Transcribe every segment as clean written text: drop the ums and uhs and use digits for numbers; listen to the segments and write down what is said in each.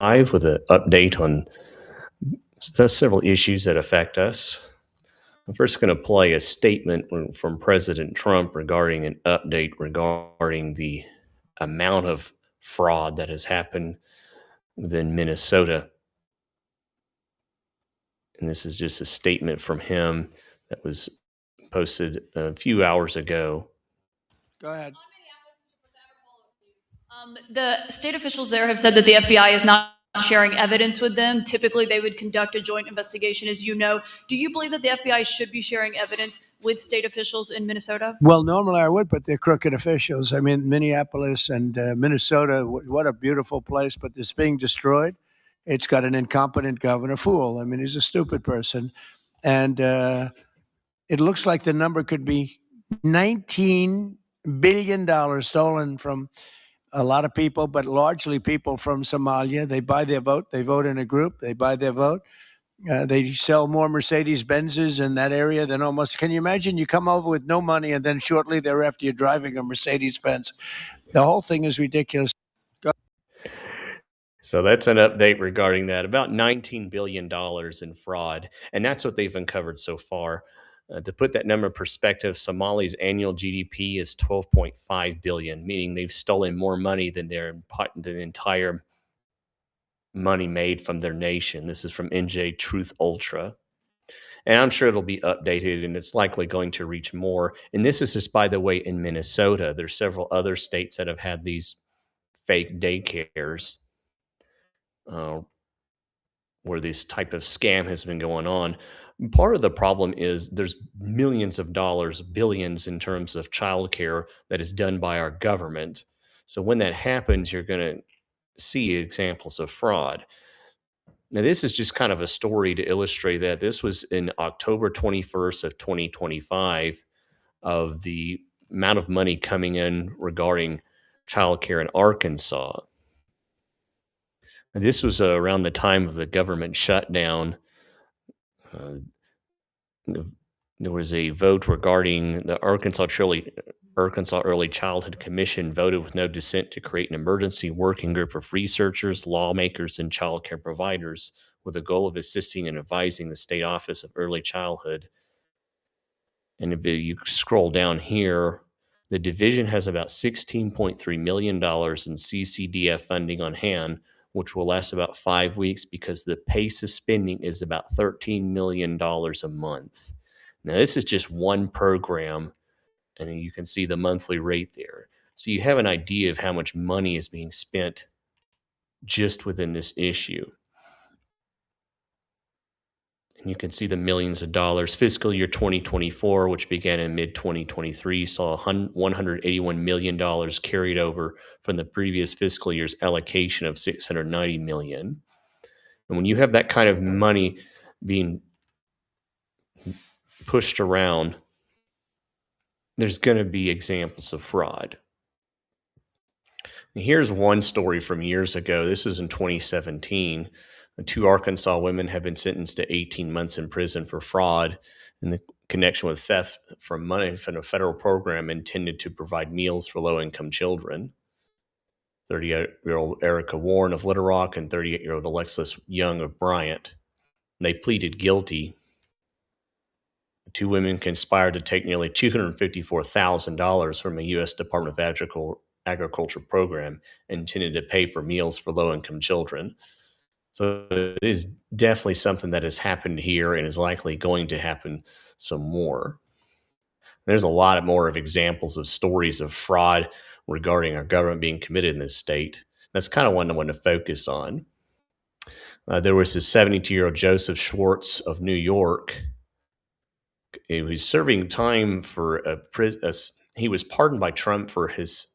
live with an update on several issues that affect us. I'm first going to play a statement from President Trump regarding an update regarding the amount of fraud that has happened within Minnesota. And this is just a statement from him that was posted a few hours ago. Go ahead. The state officials there have said that the FBI is not sharing evidence with them. Typically, they would conduct a joint investigation, as you know. Do you believe that the FBI should be sharing evidence with state officials in Minnesota? Well, normally I would, but they're crooked officials. I mean, Minneapolis and Minnesota, what a beautiful place, but it's being destroyed. It's got an incompetent governor, fool. I mean, he's a stupid person. And it looks like the number could be $19 billion stolen from a lot of people, but largely people from Somalia. They buy their vote. They vote in a group. They buy their vote. They sell more Mercedes Benzes in that area than almost. Can you imagine? You come over with no money, and then shortly thereafter, you're driving a Mercedes Benz. The whole thing is ridiculous. So that's an update regarding that. About $19 billion in fraud. And that's what they've uncovered so far. To put that number in perspective, Somali's annual GDP is 12.5 billion, meaning they've stolen more money than the entire money made from their nation. This is from NJ Truth Ultra. And I'm sure it'll be updated and it's likely going to reach more. And this is just, by the way, in Minnesota. There's several other states that have had these fake daycares where this type of scam has been going on. Part of the problem is there's millions of dollars, billions in terms of childcare that is done by our government. So when that happens, you're going to see examples of fraud. Now, this is just kind of a story to illustrate that. This was in October 21st of 2025 of the amount of money coming in regarding childcare in Arkansas. And this was around the time of the government shutdown. There was a vote regarding the Arkansas Early Childhood Commission voted with no dissent to create an emergency working group of researchers, lawmakers, and child care providers with the goal of assisting and advising the State Office of Early Childhood. And if you scroll down here, the division has about $16.3 million in CCDF funding on hand, which will last about 5 weeks because the pace of spending is about $13 million a month. Now, this is just one program, and you can see the monthly rate there. So you have an idea of how much money is being spent just within this issue. And you can see the millions of dollars. Fiscal year 2024, which began in mid-2023, saw $181 million carried over from the previous fiscal year's allocation of $690 million. And when you have that kind of money being pushed around, there's going to be examples of fraud. And here's one story from years ago. This is in 2017. The two Arkansas women have been sentenced to 18 months in prison for fraud in the connection with theft from money from a federal program intended to provide meals for low-income children. 38-year-old Erica Warren of Little Rock and 38-year-old Alexis Young of Bryant. They pleaded guilty. The two women conspired to take nearly $254,000 from a U.S. Department of Agriculture program intended to pay for meals for low-income children. So it is definitely something that has happened here and is likely going to happen some more. There's a lot more of examples of stories of fraud regarding our government being committed in this state. That's kind of one I want to focus on. There was this 72-year-old Joseph Schwartz of New York. He was serving time for he was pardoned by Trump for his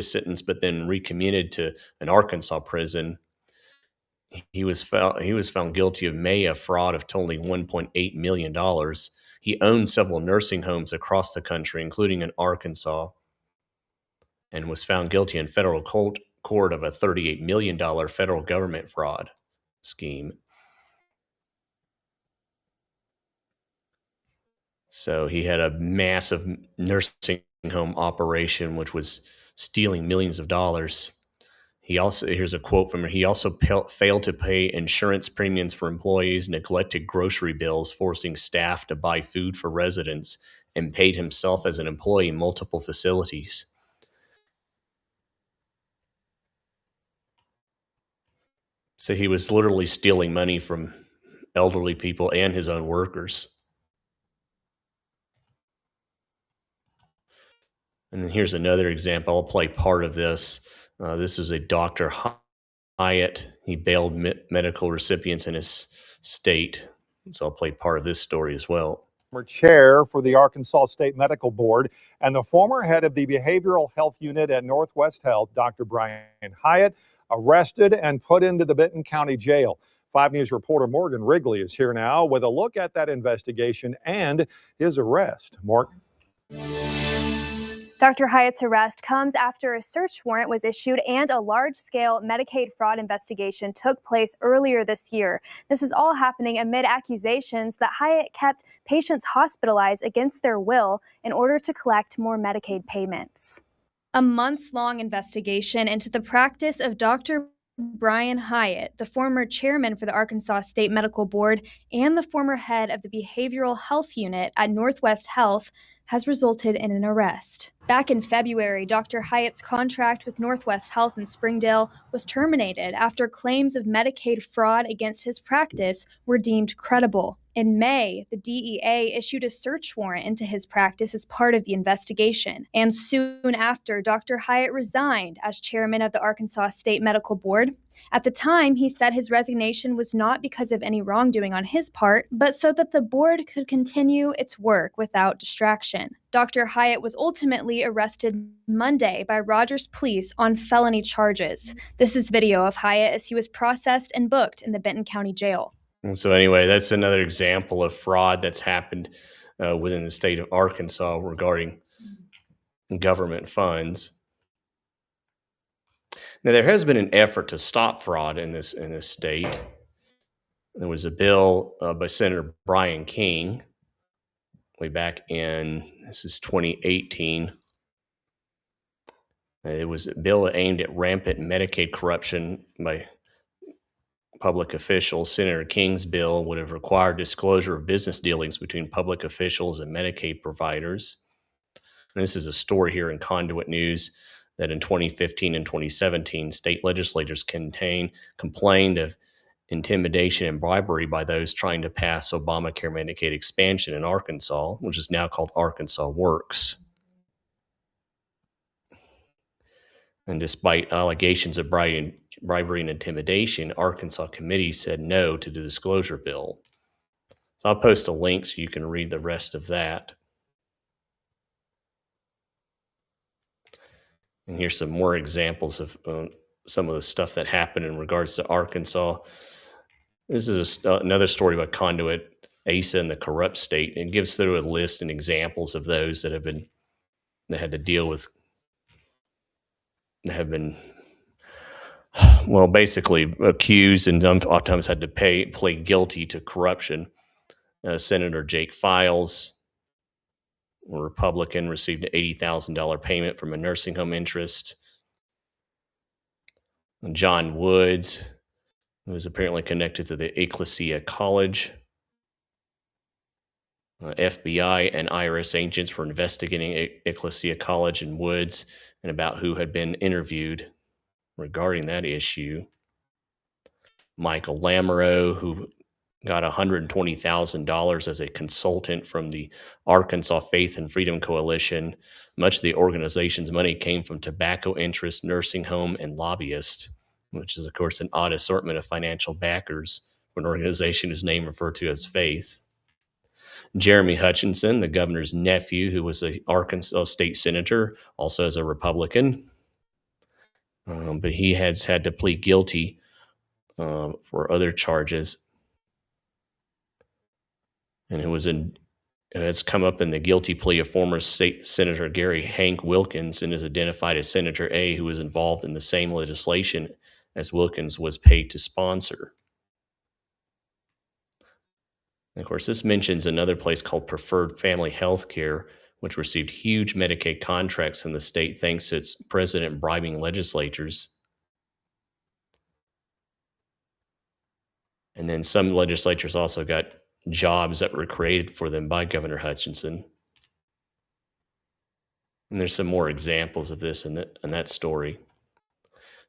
sentence, but then recommuted to an Arkansas prison. He was found guilty of Maya fraud of totaling $1.8 million. He owned several nursing homes across the country, including in Arkansas, and was found guilty in federal court of a $38 million federal government fraud scheme. So he had a massive nursing home operation, which was stealing millions of dollars. Here's a quote from him. He also failed to pay insurance premiums for employees, neglected grocery bills, forcing staff to buy food for residents, and paid himself as an employee in multiple facilities. So he was literally stealing money from elderly people and his own workers. And then here's another example. I'll play part of this. This is a Dr. Hyatt. He bailed medical recipients in his state. So I'll play part of this story as well. Former chair for the Arkansas State Medical Board and the former head of the Behavioral Health Unit at Northwest Health, Dr. Brian Hyatt, arrested and put into the Benton County Jail. 5 News reporter Morgan Wrigley is here now with a look at that investigation and his arrest. Morgan. Dr. Hyatt's arrest comes after a search warrant was issued and a large-scale Medicaid fraud investigation took place earlier this year. This is all happening amid accusations that Hyatt kept patients hospitalized against their will in order to collect more Medicaid payments. A months-long investigation into the practice of Dr. Brian Hyatt, the former chairman for the Arkansas State Medical Board and the former head of the Behavioral Health Unit at Northwest Health, has resulted in an arrest. Back in February, Dr. Hyatt's contract with Northwest Health in Springdale was terminated after claims of Medicaid fraud against his practice were deemed credible. In May, the DEA issued a search warrant into his practice as part of the investigation. And soon after, Dr. Hyatt resigned as chairman of the Arkansas State Medical Board. At the time, he said his resignation was not because of any wrongdoing on his part, but so that the board could continue its work without distraction. Dr. Hyatt was ultimately arrested Monday by Rogers Police on felony charges. This is video of Hyatt as he was processed and booked in the Benton County Jail. And so anyway, that's another example of fraud that's happened within the state of Arkansas regarding government funds. Now, there has been an effort to stop fraud in this state. There was a bill by Senator Brian King way back in, this is 2018. It was a bill aimed at rampant Medicaid corruption by public officials. Senator King's bill would have required disclosure of business dealings between public officials and Medicaid providers. And this is a story here in Conduit News that in 2015 and 2017, state legislators complained of intimidation and bribery by those trying to pass Obamacare Medicaid expansion in Arkansas, which is now called Arkansas Works. And despite allegations of bribery and intimidation, Arkansas committee said no to the disclosure bill. So I'll post a link so you can read the rest of that. And here's some more examples of some of the stuff that happened in regards to Arkansas. This is another story about Conduit, ASA, and the corrupt state. It gives through a list and examples of those that had to deal with, that have been, well, basically accused and oftentimes had to plead guilty to corruption. Senator Jake Files, a Republican, received an $80,000 payment from a nursing home interest. And John Woods, who was apparently connected to the Ecclesia College. FBI and IRS agents were investigating Ecclesia College and Woods and about who had been interviewed regarding that issue. Michael Lamoureux, who got $120,000 as a consultant from the Arkansas Faith and Freedom Coalition. Much of the organization's money came from tobacco interests, nursing home, and lobbyists, which is, of course, an odd assortment of financial backers for an organization whose name referred to as Faith. Jeremy Hutchinson, the governor's nephew, who was an Arkansas state senator, also as a Republican, but he has had to plead guilty for other charges. And it's come up in the guilty plea of former state Senator Gary Hank Wilkins and is identified as Senator A, who was involved in the same legislation as Wilkins was paid to sponsor. And of course, this mentions another place called Preferred Family Health Care, which received huge Medicaid contracts in the state thanks to its president bribing legislators. And then some legislatures also got jobs that were created for them by Governor Hutchinson. And there's some more examples of this in that story.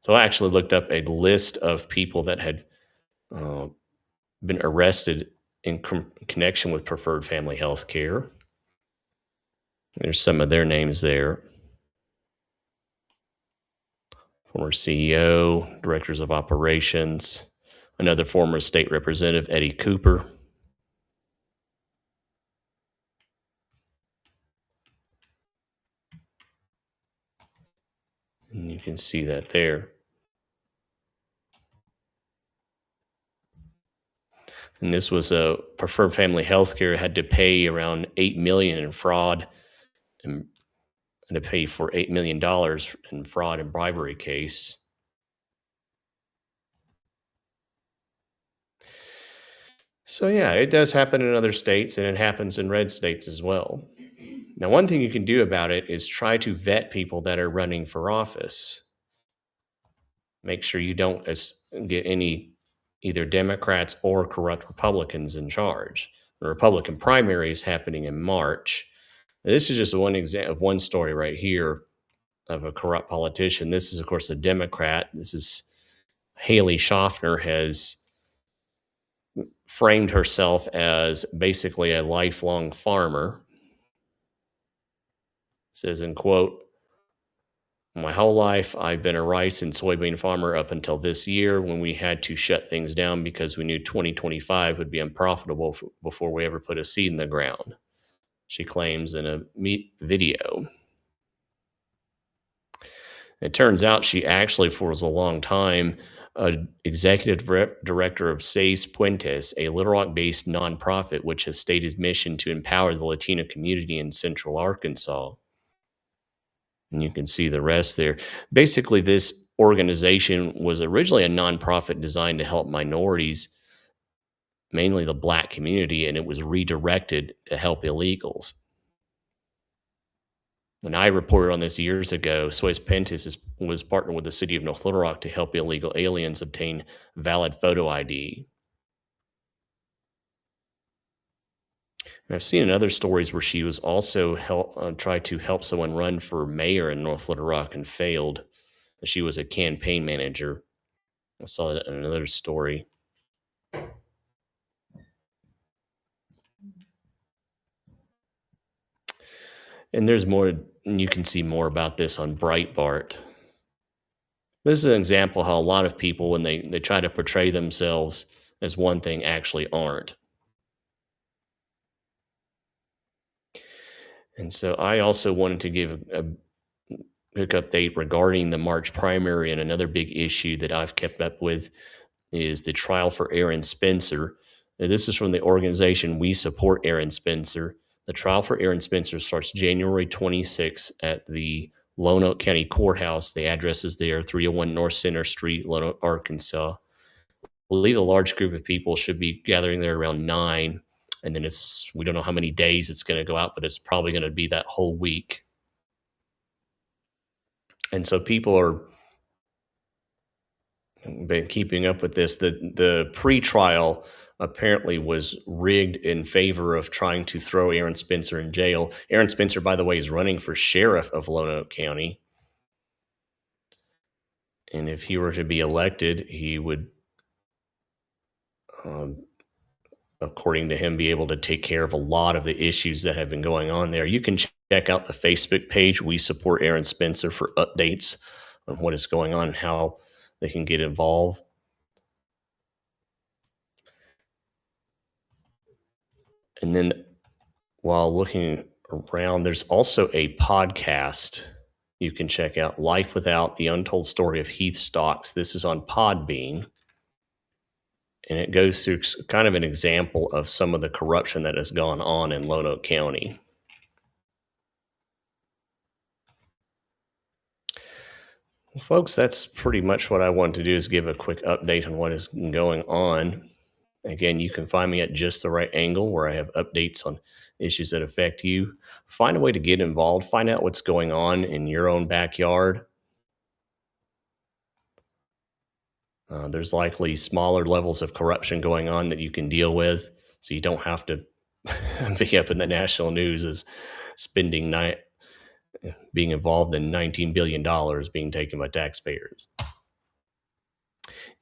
So I actually looked up a list of people that had been arrested in connection with preferred family health care. There's some of their names there. Former CEO, directors of operations, another former state representative, Eddie Cooper. And you can see that there. And this was a preferred family health care had to pay around $8 million in fraud and to pay for $8 million in fraud and bribery case. So yeah, it does happen in other states, and it happens in red states as well. Now, one thing you can do about it is try to vet people that are running for office. Make sure you don't get any either Democrats or corrupt Republicans in charge. The Republican primary is happening in March. Now, this is just one example of one story right here of a corrupt politician. This is, of course, a Democrat. This is Haley Schaffner has framed herself as basically a lifelong farmer. It says in quote, "My whole life, I've been a rice and soybean farmer up until this year when we had to shut things down because we knew 2025 would be unprofitable before we ever put a seed in the ground," she claims in a video. It turns out she actually, for a long time, executive director of Seis Puentes, a Little Rock-based nonprofit which has stated mission to empower the Latino community in Central Arkansas. And you can see the rest there. Basically, this organization was originally a nonprofit designed to help minorities, mainly the Black community, and it was redirected to help illegals. When I reported on this years ago, Seis Puentes was partnered with the city of North Little Rock to help illegal aliens obtain valid photo ID. And I've seen in other stories where she was also tried to help someone run for mayor in North Little Rock and failed. She was a campaign manager. I saw that in another story. And there's more, and you can see more about this on Breitbart. This is an example how a lot of people, when they try to portray themselves as one thing, actually aren't. And so I also wanted to give a quick update regarding the March primary, and another big issue that I've kept up with is the trial for Aaron Spencer. Now, this is from the organization We Support Aaron Spencer. The trial for Aaron Spencer starts January 26th at the Lonoke County Courthouse. The address is there, 301 North Center Street, Lonoke, Arkansas. I believe a large group of people should be gathering there around 9. And then we don't know how many days it's going to go out, but it's probably going to be that whole week. And so people are been keeping up with this. The pre-trial apparently was rigged in favor of trying to throw Aaron Spencer in jail. Aaron Spencer, by the way, is running for sheriff of Lonoke County. And if he were to be elected, he would, according to him, be able to take care of a lot of the issues that have been going on there. You can check out the Facebook page, We Support Aaron Spencer, for updates on what is going on and how they can get involved. And then while looking around, there's also a podcast you can check out, Life Without: The Untold Story of Heath Stocks. This is on Podbean. And it goes through kind of an example of some of the corruption that has gone on in Lonoke County. Well, folks, that's pretty much what I wanted to do, is give a quick update on what is going on. Again, you can find me at Just the Right Angle, where I have updates on issues that affect you. Find a way to get involved. Find out what's going on in your own backyard. There's likely smaller levels of corruption going on that you can deal with, so you don't have to be up in the national news as being involved in $19 billion being taken by taxpayers.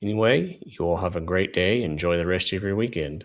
Anyway, you all have a great day. Enjoy the rest of your weekend.